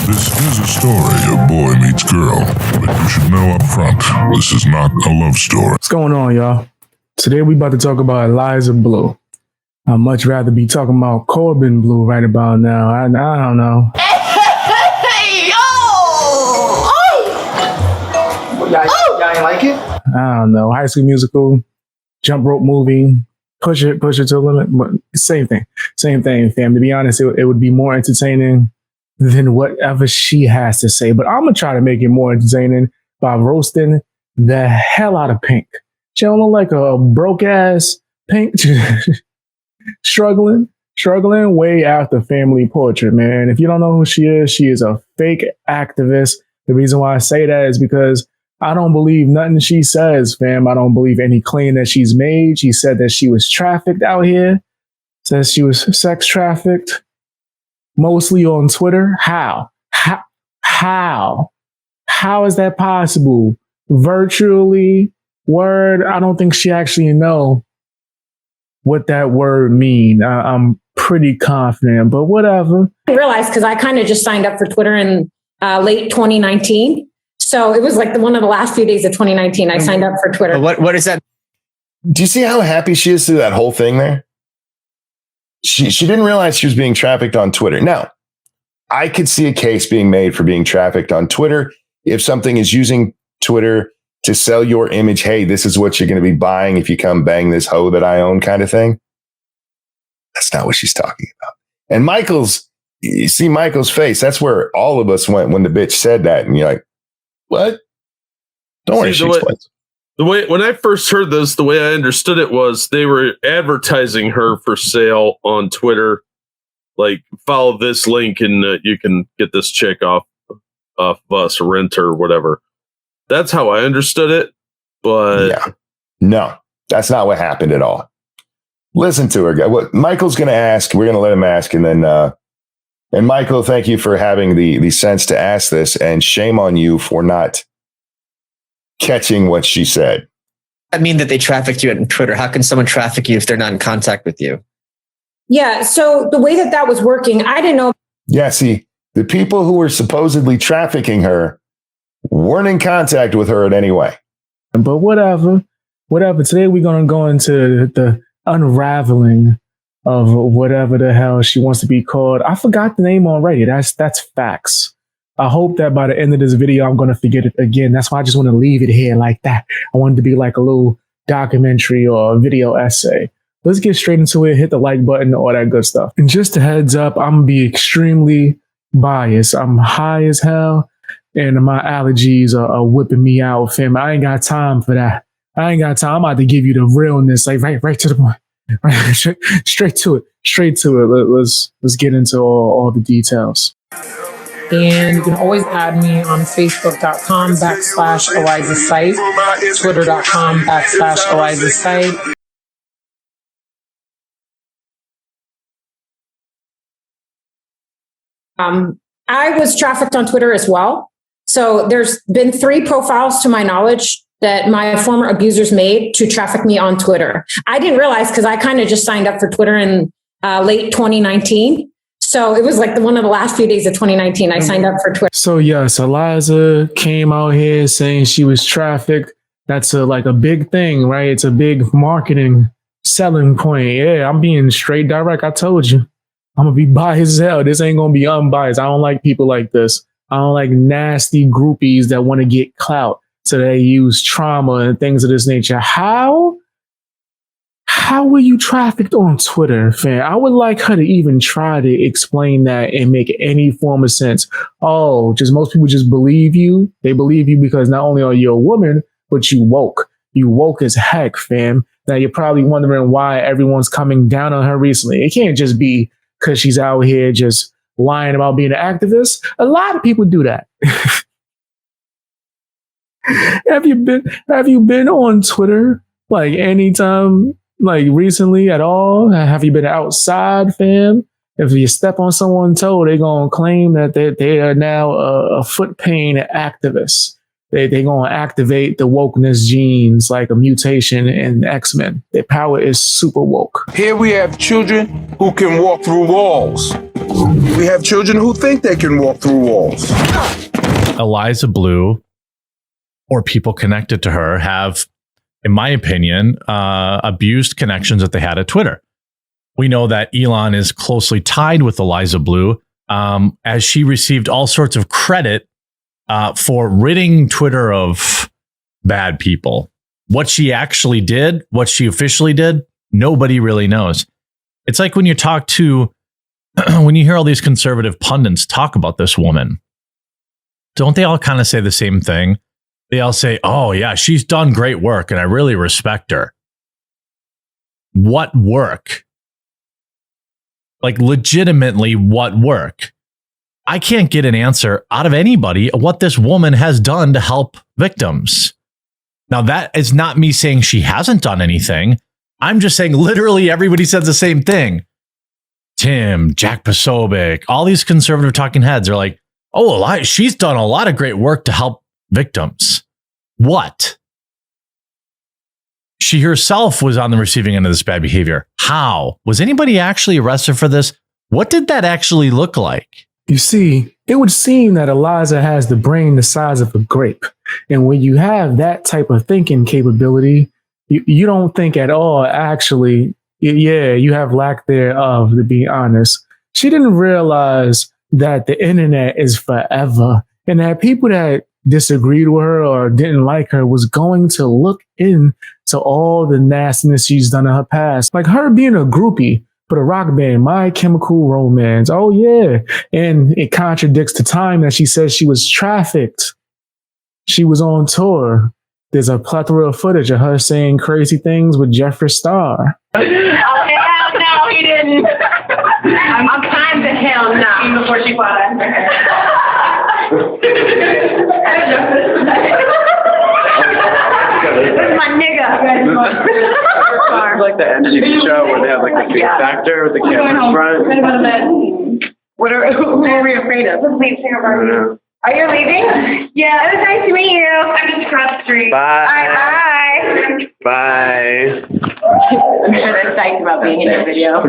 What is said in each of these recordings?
This is a story of boy meets girl, but you should know up front, this is not a love story. What's going on, y'all? Today we about to talk about Eliza Bleu. I'd much rather be talking about Corbin Bleu right about now. I don't know. Hey, yo! Oh! Y'all ain't like it? I don't know. High School Musical, jump rope movie, push it to the limit. But same thing, fam. To be honest, it would be more entertaining than whatever she has to say. But I'm gonna try to make it more entertaining by roasting the hell out of Pink. She don't look like a broke ass Pink, struggling way after Family Portrait, man. If you don't know who she is a fake activist. The reason why I say that is because I don't believe nothing she says, fam. I don't believe any claim that she's made. She said that she was trafficked out here, says she was sex trafficked, mostly on Twitter. How is that possible? Virtually, word. I don't think she actually know what that word mean. I'm pretty confident, but whatever. I realized because I kind of just signed up for Twitter in late 2019. So it was like one of the last few days of 2019. I signed up for Twitter. What is that? Do you see how happy she is through that whole thing there? She didn't realize she was being trafficked on Twitter. Now, I could see a case being made for being trafficked on Twitter if something is using Twitter to sell your image. Hey, this is what you're going to be buying if you come bang this hoe that I own kind of thing. That's not what she's talking about. And you see Michael's face. That's where all of us went when the bitch said that. And you're like, what? Don't worry, she explains. The way when I first heard this, the way I understood it was they were advertising her for sale on Twitter. Like, follow this link and you can get this chick off us, rent her, whatever. That's how I understood it. But yeah, no, that's not what happened at all. Listen to her. What Michael's going to ask, we're going to let him ask, and then. And Michael, thank you for having the sense to ask this, and shame on you for not catching what she said. I mean that they trafficked you on Twitter. How can someone traffic you if they're not in contact with you? Yeah. So the way that was working, I didn't know. Yeah. See, the people who were supposedly trafficking her weren't in contact with her in any way. But whatever. Today we're going to go into the unraveling of whatever the hell she wants to be called. I forgot the name already. That's facts. I hope that by the end of this video, I'm going to forget it again. That's why I just want to leave it here like that. I want it to be like a little documentary or a video essay. Let's get straight into it. Hit the like button, all that good stuff. And just a heads up, I'm going to be extremely biased. I'm high as hell and my allergies are whipping me out, fam. I ain't got time for that. I'm about to give you the realness, like right to the point. Right, straight to it. Let's get into all the details. And you can always add me on Facebook.com/Eliza Site, Twitter.com/Eliza Site. I was trafficked on Twitter as well. So there's been 3 profiles to my knowledge that my former abusers made to traffic me on Twitter. I didn't realize because I kind of just signed up for Twitter in late 2019. So it was like one of the last few days of 2019. I signed up for Twitter. So yes, Eliza came out here saying she was trafficked. That's a big thing, right? It's a big marketing selling point. Yeah, I'm being straight direct. I told you. I'm going to be biased as hell. This ain't going to be unbiased. I don't like people like this. I don't like nasty groupies that want to get clout. So they use trauma and things of this nature. How were you trafficked on Twitter, fam? I would like her to even try to explain that and make any form of sense. Oh, most people just believe you. They believe you because not only are you a woman, but you woke. You woke as heck, fam. Now you're probably wondering why everyone's coming down on her recently. It can't just be because she's out here just lying about being an activist. A lot of people do that. Have you been on Twitter like anytime, like recently at all? Have you been outside, fam? If you step on someone's toe, they're gonna claim that they are now a foot pain activist. They're going to activate the wokeness genes like a mutation in X-Men. Their power is super woke. Here we have children who can walk through walls. We have children who think they can walk through walls. Eliza Bleu or people connected to her have, in my opinion, abused connections that they had at Twitter. We know that Elon is closely tied with Eliza Bleu, as she received all sorts of credit for ridding Twitter of bad people. What she actually did, what she officially did, nobody really knows. It's like when you talk to, when you hear all these conservative pundits talk about this woman, don't they all kind of say the same thing? They all say, oh yeah, she's done great work and I really respect her. What work? Like legitimately, what work? I can't get an answer out of anybody of what this woman has done to help victims. Now, that is not me saying she hasn't done anything. I'm just saying literally everybody says the same thing. Tim, Jack Posobiec, all these conservative talking heads are like, oh, she's done a lot of great work to help victims. What? She herself was on the receiving end of this bad behavior. How? Was anybody actually arrested for this? What did that actually look like? You see, it would seem that Eliza has the brain the size of a grape. And when you have that type of thinking capability, you don't think at all, actually, yeah, you have lack thereof, to be honest. She didn't realize that the internet is forever and that people that disagreed with her or didn't like her was going to look into all the nastiness she's done in her past. Like her being a groupie for the rock band, My Chemical Romance. Oh, yeah. And it contradicts the time that she says she was trafficked. She was on tour. There's a plethora of footage of her saying crazy things with Jeffree Star. Oh, hell no, he didn't. I'm kind of hell no. Before she fought on her hair. This is my nigga. It's like the MTV show where they have like the fear factor with the camera in front. Who are we afraid of? Let's leave here. Are you leaving? Yeah, it was nice to meet you. I'm just across the street. Bye. Bye. I'm sure they're psyched about being in your video.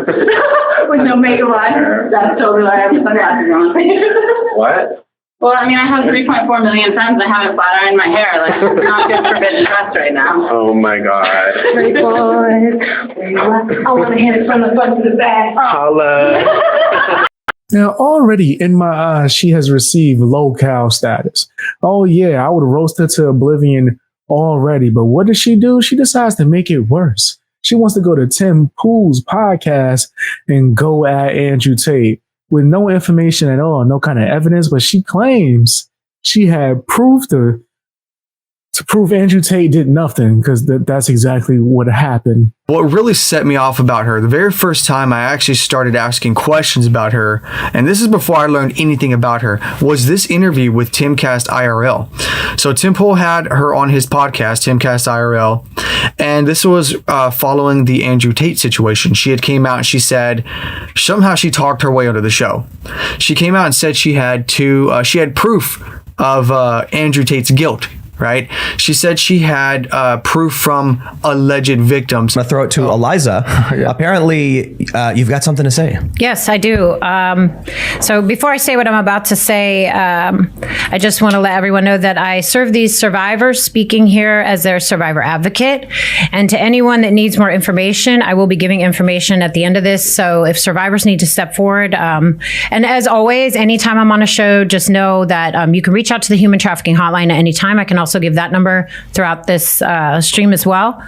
With no makeup on. That's totally why I have sunglasses on. What? Well, I mean, I have 3.4 million friends that haven't flat ironed my hair. Like, it's not good for bitch dressed right now. Oh my god. Great boys. I want to hit it from the front to the back. Holla. Now, already in my eyes, she has received low-cal status. Oh, yeah, I would roast her to oblivion already. But what does she do? She decides to make it worse. She wants to go to Tim Pool's podcast and go at Andrew Tate with no information at all, no kind of evidence. But she claims she had proof to prove Andrew Tate did nothing, because that's exactly what happened. What really set me off about her, the very first time I actually started asking questions about her, and this is before I learned anything about her, was this interview with Timcast IRL. So Tim Pool had her on his podcast, Timcast IRL, and this was following the Andrew Tate situation. She had came out and she said, somehow she talked her way onto the show. She came out and said she had proof of Andrew Tate's guilt. Right? She said she had proof from alleged victims. I'm going to throw it to Eliza. Yeah. Apparently, you've got something to say. Yes, I do. So before I say what I'm about to say, I just want to let everyone know that I serve these survivors, speaking here as their survivor advocate. And to anyone that needs more information, I will be giving information at the end of this. So if survivors need to step forward, and as always, anytime I'm on a show, just know that you can reach out to the human trafficking hotline at any time. I can also give that number throughout this stream as well.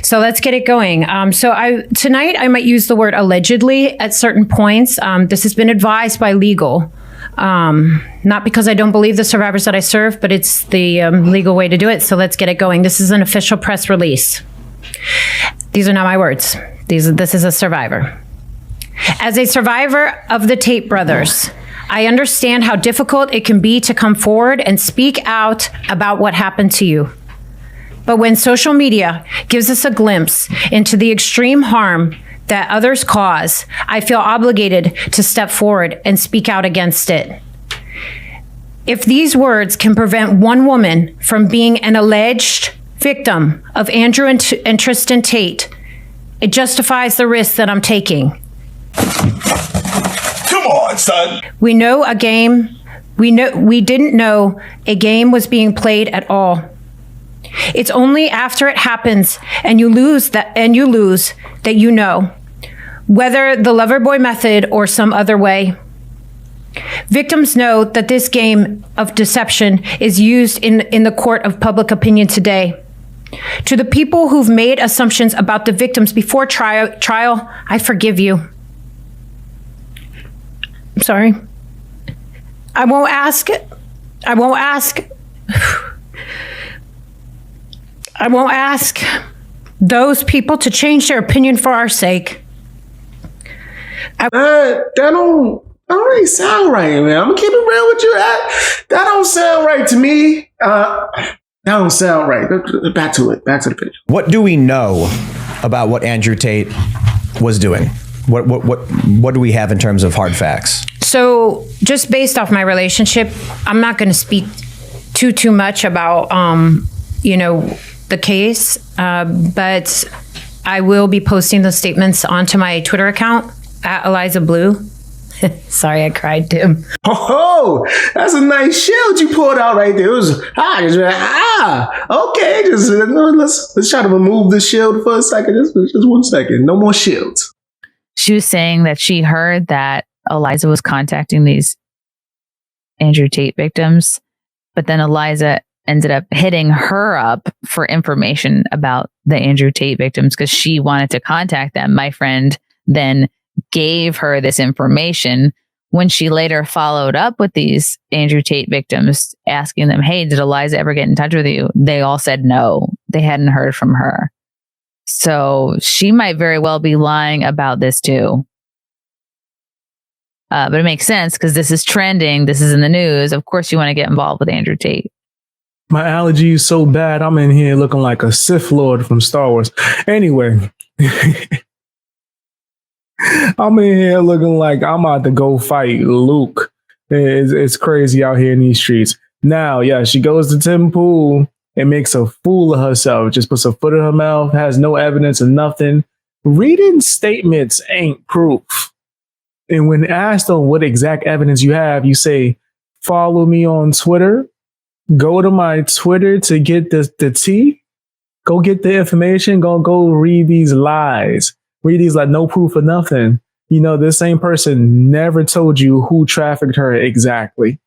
So let's get it going. Tonight I might use the word allegedly at certain points. This has been advised by legal. Not because I don't believe the survivors that I serve, but it's the legal way to do it. So let's get it going. This is an official press release. These are not my words. This is a survivor. As a survivor of the Tate brothers, I understand how difficult it can be to come forward and speak out about what happened to you. But when social media gives us a glimpse into the extreme harm that others cause, I feel obligated to step forward and speak out against it. If these words can prevent one woman from being an alleged victim of Andrew and Tristan Tate, it justifies the risk that I'm taking. Come on, son. We didn't know a game was being played at all. It's only after it happens and you lose that you know, whether the Loverboy method or some other way. Victims know that this game of deception is used in the court of public opinion today. To the people who've made assumptions about the victims before trial, I forgive you. I'm sorry. I won't ask those people to change their opinion for our sake. That don't really sound right, man. I'm gonna keep it real with you. That don't sound right to me. That don't sound right. Back to it. Back to the picture. What do we know about what Andrew Tate was doing? What do we have in terms of hard facts? So, just based off my relationship, I'm not going to speak too much about the case, but I will be posting those statements onto my Twitter account at Eliza Bleu. Sorry, I cried, Tim. Oh, that's a nice shield you pulled out right there. It was okay. Let's try to remove the shield for a second. Just 1 second. No more shields. She was saying that she heard that Eliza was contacting these Andrew Tate victims, but then Eliza ended up hitting her up for information about the Andrew Tate victims because she wanted to contact them. My friend then gave her this information. When she later followed up with these Andrew Tate victims, asking them, hey, did Eliza ever get in touch with you? They all said no. They hadn't heard from her. So she might very well be lying about this too. But it makes sense because this is trending. This is in the news. Of course you want to get involved with Andrew Tate. My allergy is so bad, I'm in here looking like a Sith Lord from Star Wars. Anyway, I'm in here looking like I'm about to go fight Luke. It's crazy out here in these streets. Now, yeah, she goes to Tim Pool and makes a fool of herself. Just puts her foot in her mouth, has no evidence of nothing. Reading statements ain't proof. And when asked on what exact evidence you have, you say, follow me on Twitter. Go to my Twitter to get the tea. Go get the information. Go read these lies. Read these like no proof of nothing. You know, this same person never told you who trafficked her exactly.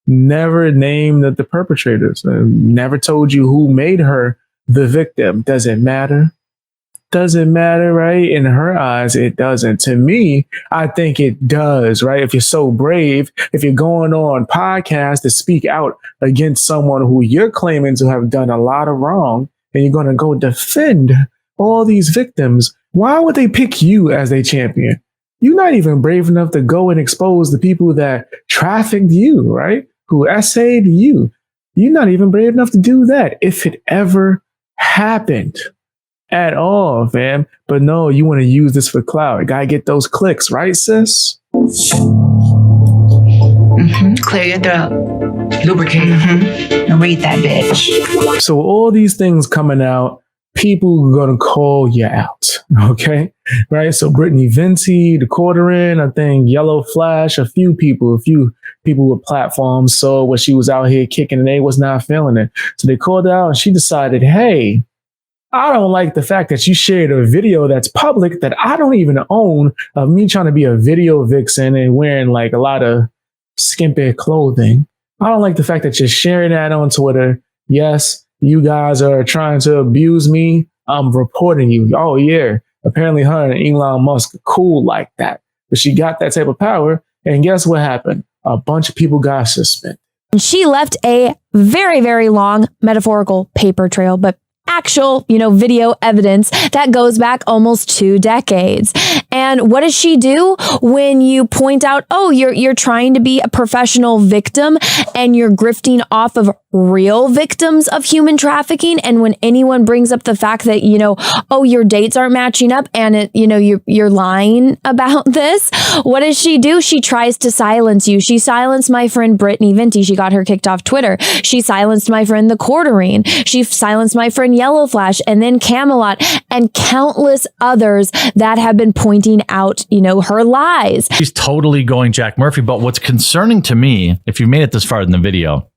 Never named the perpetrators. Never told you who made her the victim. Does it matter? Doesn't matter, right? In her eyes, it doesn't. To me, I think it does, right? If you're so brave, if you're going on podcasts to speak out against someone who you're claiming to have done a lot of wrong, and you're going to go defend all these victims, why would they pick you as their champion? You're not even brave enough to go and expose the people that trafficked you, right? Who essayed you. You're not even brave enough to do that if it ever happened at all, fam. But no, you want to use this for clout. You gotta get those clicks, right, sis? Clear your throat. Lubricate. And read that bitch. So all these things coming out, people are gonna call you out, okay? Right? So Brittany Venti, the Quarterin, I think Yellow Flash, a few people with platforms saw what she was out here kicking and they was not feeling it. So they called her out and she decided, hey, I don't like the fact that you shared a video that's public that I don't even own of me trying to be a video vixen and wearing like a lot of skimpy clothing. I don't like the fact that you're sharing that on Twitter. Yes, you guys are trying to abuse me. I'm reporting you. Oh, yeah. Apparently her and Elon Musk are cool like that. But she got that type of power. And guess what happened? A bunch of people got suspended. She left a very, very long metaphorical paper trail, but actual, video evidence that goes back almost 2 decades. And what does she do when you point out, oh, you're trying to be a professional victim and you're grifting off of real victims of human trafficking? And when anyone brings up the fact that, oh, your dates aren't matching up and you're lying about this, what does she do? She tries to silence you. She silenced my friend Brittany Venti. She got her kicked off Twitter. She silenced my friend The Quartering. She silenced my friend Yellow Flash, and then Camelot, and countless others that have been pointing out, her lies. She's totally going Jack Murphy. But what's concerning to me, if you made it this far in the video,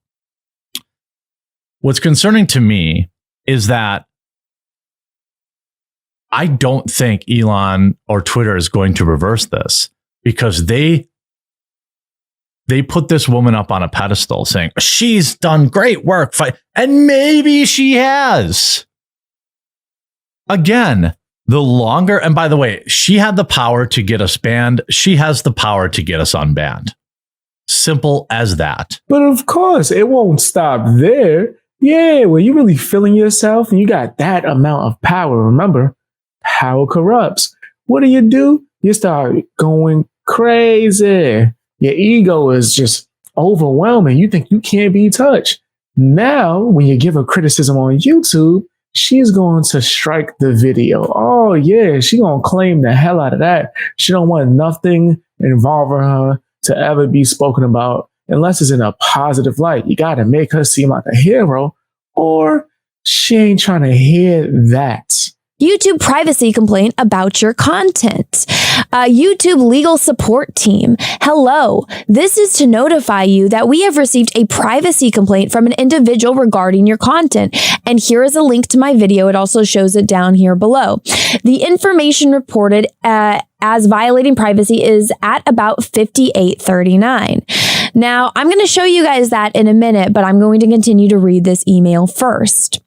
what's concerning to me is that I don't think Elon or Twitter is going to reverse this, because they put this woman up on a pedestal saying she's done great work. And maybe she has. Again, the longer, and by the way, she had the power to get us banned. She has the power to get us unbanned. Simple as that. But of course, it won't stop there. Yeah, when you're really feeling yourself and you got that amount of power, remember, power corrupts. What do? You start going crazy. Your ego is just overwhelming. You think you can't be touched. Now, when you give her criticism on YouTube, she's going to strike the video. Oh, yeah, she's going to claim the hell out of that. She don't want nothing involving her to ever be spoken about unless it's in a positive light. You got to make her seem like a hero, or she ain't trying to hear that. YouTube privacy complaint about your content. YouTube legal support team. Hello. This is to notify you that we have received a privacy complaint from an individual regarding your content. And here is a link to my video. It also shows it down here below. The information reported as violating privacy is at about 5839. Now, I'm going to show you guys that in a minute, but I'm going to continue to read this email first.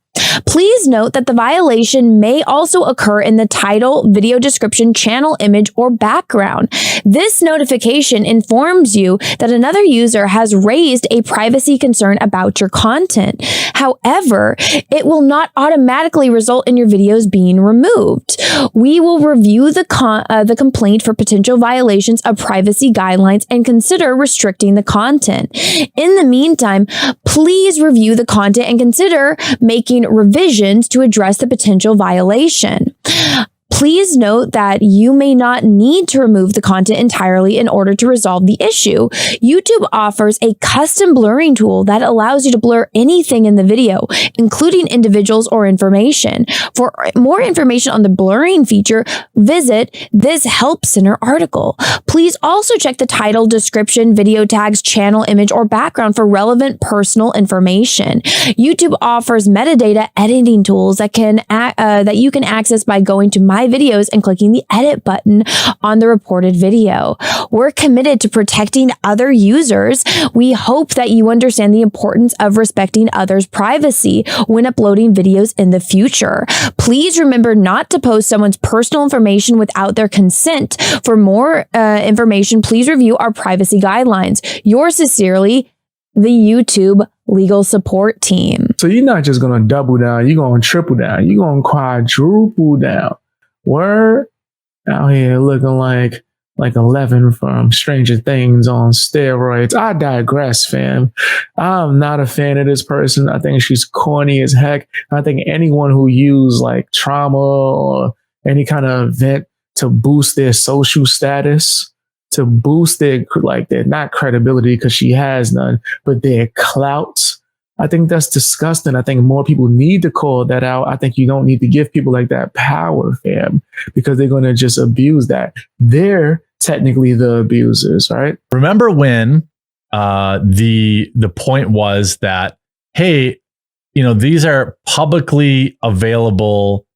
Please note that the violation may also occur in the title, video description, channel image, or background. This notification informs you that another user has raised a privacy concern about your content. However, it will not automatically result in your videos being removed. We will review the complaint for potential violations of privacy guidelines and consider restricting the content. In the meantime, please review the content and consider making revisions to address the potential violation. Please note that you may not need to remove the content entirely in order to resolve the issue. YouTube offers a custom blurring tool that allows you to blur anything in the video, including individuals or information. For more information on the blurring feature, visit this Help Center article. Please also check the title, description, video tags, channel image, or background for relevant personal information. YouTube offers metadata editing tools that you can access by going to My Videos and clicking the edit button on the reported video. We're committed to protecting other users. We hope that you understand the importance of respecting others' privacy when uploading videos in the future. Please remember not to post someone's personal information without their consent. For more information, please review our privacy guidelines. Yours sincerely, the YouTube legal support team. So you're not just going to double down, you're going to triple down, you're going to quadruple down. Word out here looking like 11 from Stranger Things on steroids. I digress, fam. I'm not a fan of this person. I think she's corny as heck. I think anyone who used like trauma or any kind of event to boost their social status, to boost their not credibility, because she has none, but their clout, I think that's disgusting. I think more people need to call that out. I think you don't need to give people like that power, fam, because they're going to just abuse that. They're technically the abusers, right? Remember when the point was that, hey, these are publicly available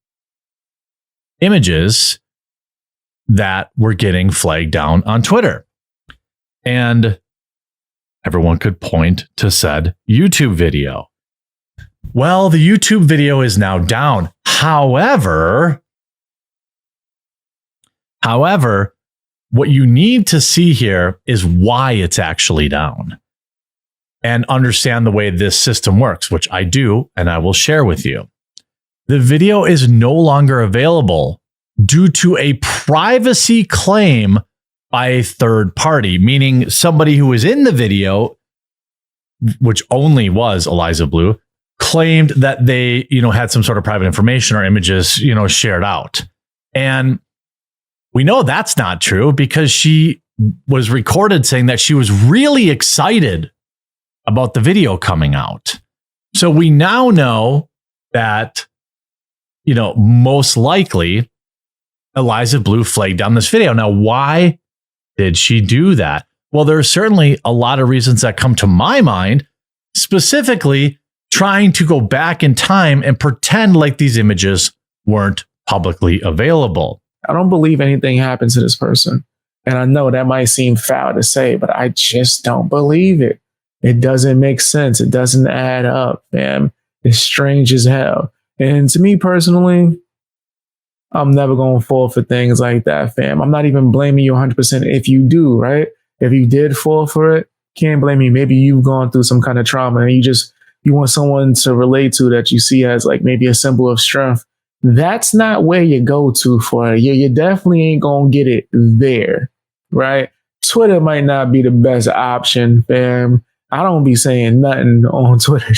images that were getting flagged down on Twitter. And everyone could point to said YouTube video. Well, the YouTube video is now down. However, what you need to see here is why it's actually down and understand the way this system works, which I do, and I will share with you. the video is no longer available due to a privacy claim by a third party, meaning somebody who was in the video, which only was Eliza Bleu, claimed that they, had some sort of private information or images, shared out. And we know that's not true because she was recorded saying that she was really excited about the video coming out. So we now know that, most likely Eliza Bleu flagged down this video. Now, why did she do that? Well, there are certainly a lot of reasons that come to my mind, specifically trying to go back in time and pretend like these images weren't publicly available. I don't believe anything happened to this person. And I know that might seem foul to say, but I just don't believe it. It doesn't make sense. It doesn't add up, fam. It's strange as hell. And to me personally, I'm never going to fall for things like that, fam. I'm not even blaming you 100% if you do, right? If you did fall for it, can't blame you. Maybe you've gone through some kind of trauma and you want someone to relate to that you see as like maybe a symbol of strength. That's not where you go to for it. You definitely ain't going to get it there, right? Twitter might not be the best option, fam. I don't be saying nothing on Twitter.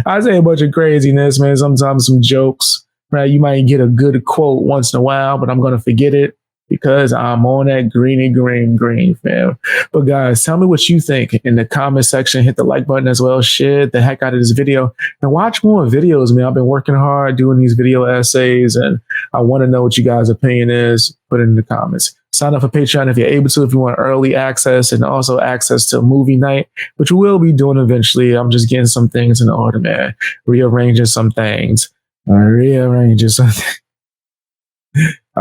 I say a bunch of craziness, man. Sometimes some jokes, right? You might get a good quote once in a while, but I'm going to forget it because I'm on that green, fam. But guys, tell me what you think in the comment section. Hit the like button as well. Share the heck out of this video and watch more videos, man. I've been working hard doing these video essays and I want to know what you guys' opinion is. Put it in the comments. Sign up for Patreon if you're able to, if you want early access and also access to movie night, which we will be doing eventually. I'm just getting some things in order, man. Rearranging some things. I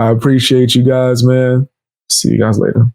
appreciate you guys, man. See you guys later.